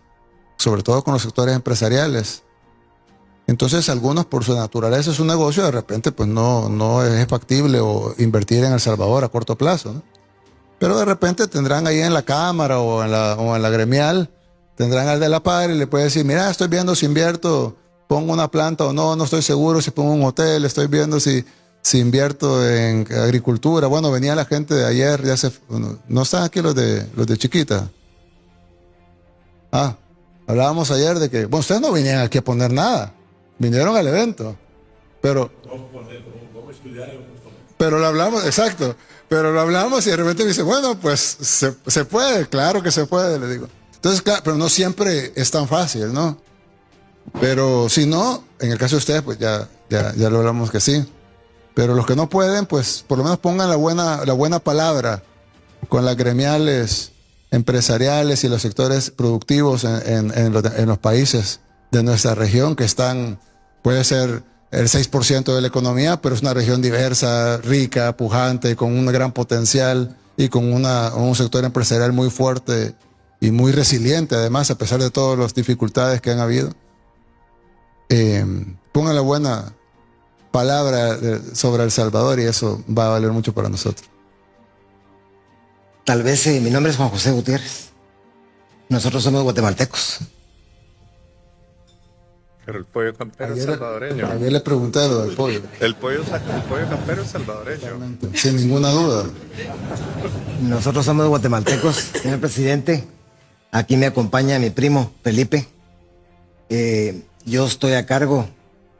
[SPEAKER 1] sobre todo con los sectores empresariales. Entonces, algunos por su naturaleza de su negocio, de repente pues no es factible o invertir en El Salvador a corto plazo, ¿no? Pero de repente tendrán ahí en la Cámara o en la gremial, tendrán al de la par y le puede decir, mira, estoy viendo si invierto, pongo una planta o no estoy seguro si pongo un hotel, estoy viendo si invierto en agricultura. Bueno, venía la gente de ayer, no están aquí los de Chiquita. Hablábamos ayer de que, bueno, ustedes no vinieron aquí a poner nada, vinieron al evento, pero lo hablamos, exacto, pero lo hablamos y de repente me dice, bueno, pues se puede, claro que se puede, le digo. Entonces, claro, pero no siempre es tan fácil, ¿no? Pero si no, en el caso de ustedes, pues ya lo hablamos que sí. Pero los que no pueden, pues por lo menos pongan la buena palabra con las gremiales empresariales y los sectores productivos en los países de nuestra región, que puede ser el 6% de la economía, pero es una región diversa, rica, pujante, con un gran potencial y con un sector empresarial muy fuerte y muy resiliente, además, a pesar de todas las dificultades que han habido. Pongan la buena palabra sobre El Salvador y eso va a valer mucho para nosotros.
[SPEAKER 7] Tal vez mi nombre es Juan José Gutiérrez. Nosotros somos guatemaltecos.
[SPEAKER 6] Pero el pollo campero es salvadoreño.
[SPEAKER 1] Ayer le pregunté lo del pollo.
[SPEAKER 6] El pollo campero es salvadoreño.
[SPEAKER 1] Sin ninguna duda.
[SPEAKER 7] Nosotros somos guatemaltecos, señor presidente. Aquí me acompaña mi primo Felipe. Yo estoy a cargo,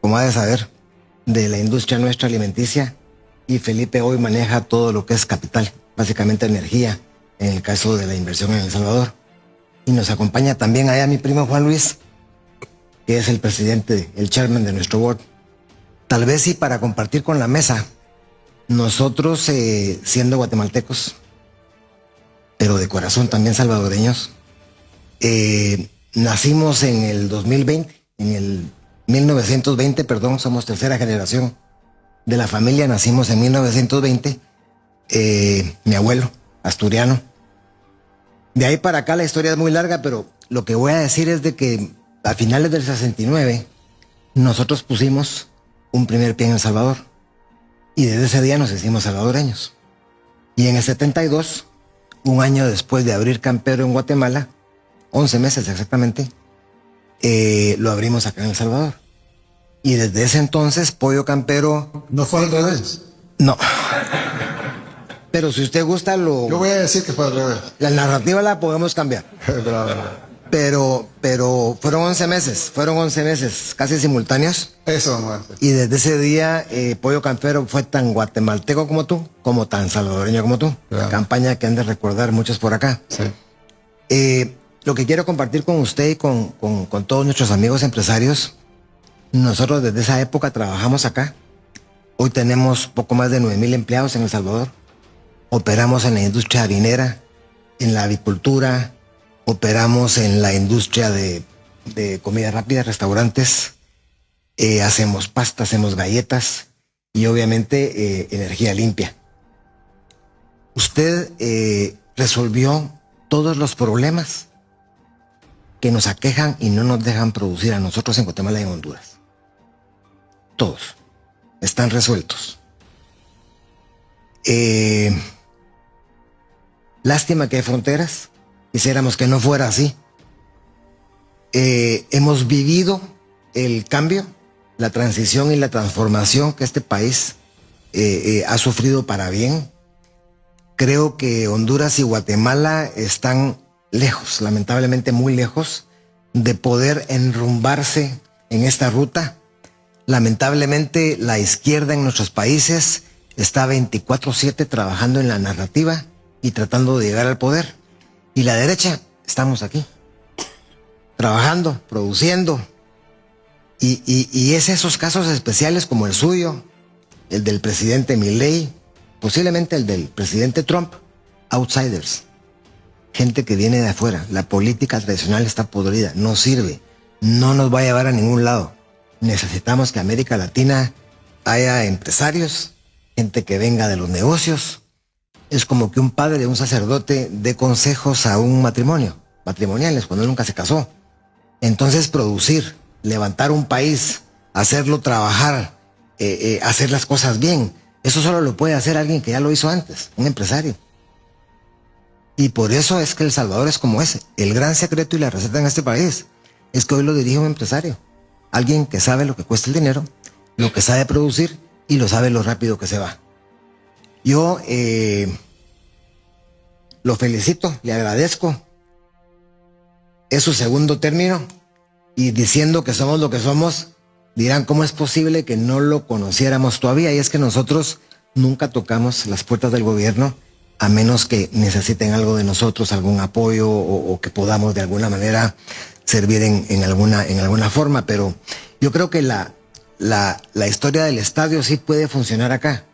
[SPEAKER 7] como ha de saber, de la industria nuestra alimenticia, y Felipe hoy maneja todo lo que es capital, básicamente energía, en el caso de la inversión en El Salvador. Y nos acompaña también allá mi primo Juan Luis, que es el presidente, el chairman de nuestro board. Tal vez sí, para compartir con la mesa, nosotros siendo guatemaltecos, pero de corazón también salvadoreños, nacimos en el 2020, en el 1920, perdón, somos tercera generación de la familia, nacimos en 1920, mi abuelo, asturiano. De ahí para acá la historia es muy larga, pero lo que voy a decir es de que a finales del 69, nosotros pusimos un primer pie en El Salvador, y desde ese día nos hicimos salvadoreños. Y en el 72, un año después de abrir Campero en Guatemala, 11 meses exactamente, lo abrimos acá en El Salvador. Y desde ese entonces, Pollo Campero...
[SPEAKER 1] ¿No fue al revés?
[SPEAKER 7] No. Pero si usted gusta,
[SPEAKER 1] yo voy a decir que fue al revés.
[SPEAKER 7] La narrativa la podemos cambiar. Pero fueron 11 meses, casi simultáneos.
[SPEAKER 1] Eso vamos a hacer.
[SPEAKER 7] Y desde ese día, Pollo Campero fue tan guatemalteco como tú, como tan salvadoreño como tú. Claro. Campaña que han de recordar muchos por acá.
[SPEAKER 1] Sí.
[SPEAKER 7] Lo que quiero compartir con usted y con todos nuestros amigos empresarios, nosotros desde esa época trabajamos acá. Hoy tenemos poco más de 9,000 empleados en El Salvador. Operamos en la industria harinera, en la avicultura, operamos en la industria de comida rápida, restaurantes, hacemos pasta, hacemos galletas, y obviamente energía limpia. Usted resolvió todos los problemas que nos aquejan y no nos dejan producir a nosotros en Guatemala y en Honduras. Todos están resueltos. Lástima que hay fronteras. Quisiéramos que no fuera así. Hemos vivido el cambio, la transición y la transformación que este país ha sufrido para bien. Creo que Honduras y Guatemala están lejos, lamentablemente muy lejos, de poder enrumbarse en esta ruta. Lamentablemente la izquierda en nuestros países está 24/7 trabajando en la narrativa y tratando de llegar al poder. Y la derecha, estamos aquí, trabajando, produciendo. Y es esos casos especiales como el suyo, el del presidente Milei, posiblemente el del presidente Trump, outsiders, gente que viene de afuera. La política tradicional está podrida, no sirve, no nos va a llevar a ningún lado. Necesitamos que América Latina haya empresarios, gente que venga de los negocios. Es como que un padre, un sacerdote, dé consejos a un matrimonio, matrimoniales, cuando él nunca se casó. Entonces producir, levantar un país, hacerlo trabajar, hacer las cosas bien, eso solo lo puede hacer alguien que ya lo hizo antes, un empresario. Y por eso es que El Salvador es como ese. El gran secreto y la receta en este país es que hoy lo dirige un empresario. Alguien que sabe lo que cuesta el dinero, lo que sabe producir y lo sabe lo rápido que se va. Yo lo felicito, le agradezco. Es su segundo término y diciendo que somos lo que somos, dirán cómo es posible que no lo conociéramos todavía. Y es que nosotros nunca tocamos las puertas del gobierno a menos que necesiten algo de nosotros, algún apoyo o que podamos de alguna manera servir en alguna forma. Pero yo creo que la historia del estadio sí puede funcionar acá.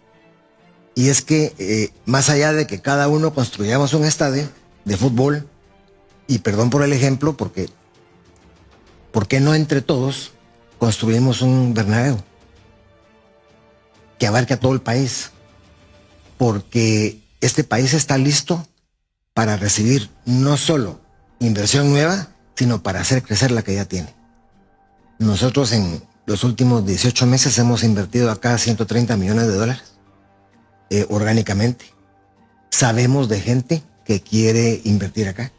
[SPEAKER 7] Y es que más allá de que cada uno construyamos un estadio de fútbol, y perdón por el ejemplo, porque ¿por qué no entre todos construimos un Bernabéu que abarque a todo el país? Porque este país está listo para recibir no solo inversión nueva, sino para hacer crecer la que ya tiene. Nosotros en los últimos 18 meses hemos invertido acá $130 millones orgánicamente. Sabemos de gente que quiere invertir acá.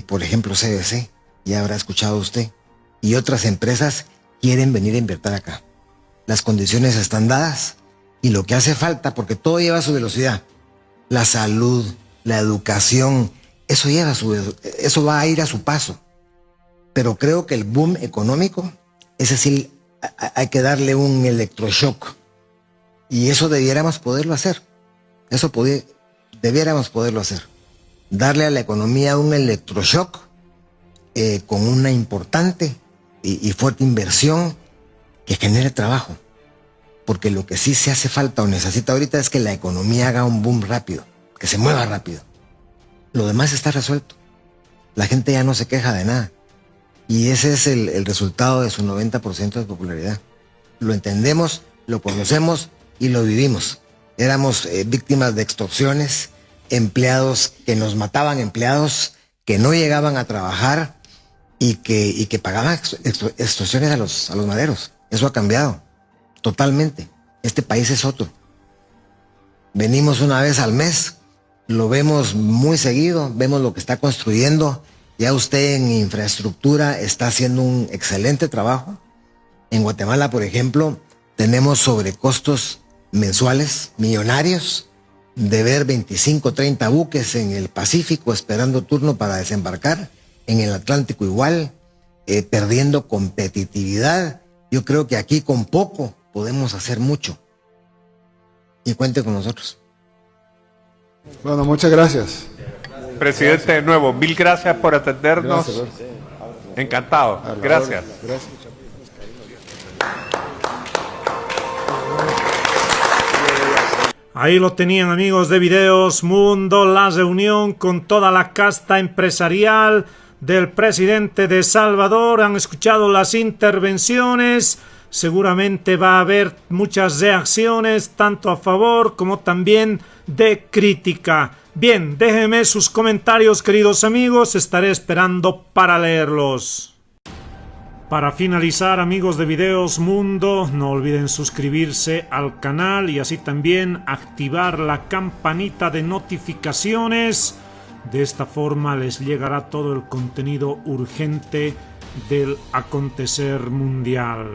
[SPEAKER 7] Por ejemplo, CBC, ya habrá escuchado usted, y otras empresas quieren venir a invertir acá. Las condiciones están dadas y lo que hace falta, porque todo lleva a su velocidad, la salud, la educación, eso va a ir a su paso. Pero creo que el boom económico, ese sí hay que darle un electroshock, y eso debiéramos poderlo hacer. Debiéramos poderlo hacer. Darle a la economía un electroshock con una importante y fuerte inversión que genere trabajo. Porque lo que sí se hace falta o necesita ahorita es que la economía haga un boom rápido, que se mueva rápido. Lo demás está resuelto. La gente ya no se queja de nada. Y ese es el resultado de su 90% de popularidad. Lo entendemos, lo conocemos y lo vivimos. Éramos víctimas de extorsiones, empleados que nos mataban, empleados que no llegaban a trabajar y que pagaban extorsiones a los maderos. Eso ha cambiado totalmente. Este país es otro. Venimos una vez al mes, lo vemos muy seguido, vemos lo que está construyendo. Ya usted en infraestructura está haciendo un excelente trabajo. En Guatemala, por ejemplo, tenemos sobrecostos mensuales millonarios, de ver 25, 30 buques en el Pacífico esperando turno para desembarcar, en el Atlántico igual, perdiendo competitividad. Yo creo que aquí con poco podemos hacer mucho. Y cuente con nosotros.
[SPEAKER 1] Bueno, muchas gracias.
[SPEAKER 6] Presidente, de nuevo, mil gracias por atendernos.
[SPEAKER 1] Gracias.
[SPEAKER 6] Encantado. Gracias.
[SPEAKER 1] Gracias.
[SPEAKER 8] Ahí lo tenían, amigos de Videos Mundo, la reunión con toda la casta empresarial del presidente de Salvador. Han escuchado las intervenciones seguramente va a haber muchas reacciones, tanto a favor como también de crítica. Bien, déjenme sus comentarios, queridos amigos, estaré esperando para leerlos. Para finalizar, amigos de Videos Mundo, no olviden suscribirse al canal y así también activar la campanita de notificaciones. De esta forma les llegará todo el contenido urgente del acontecer mundial.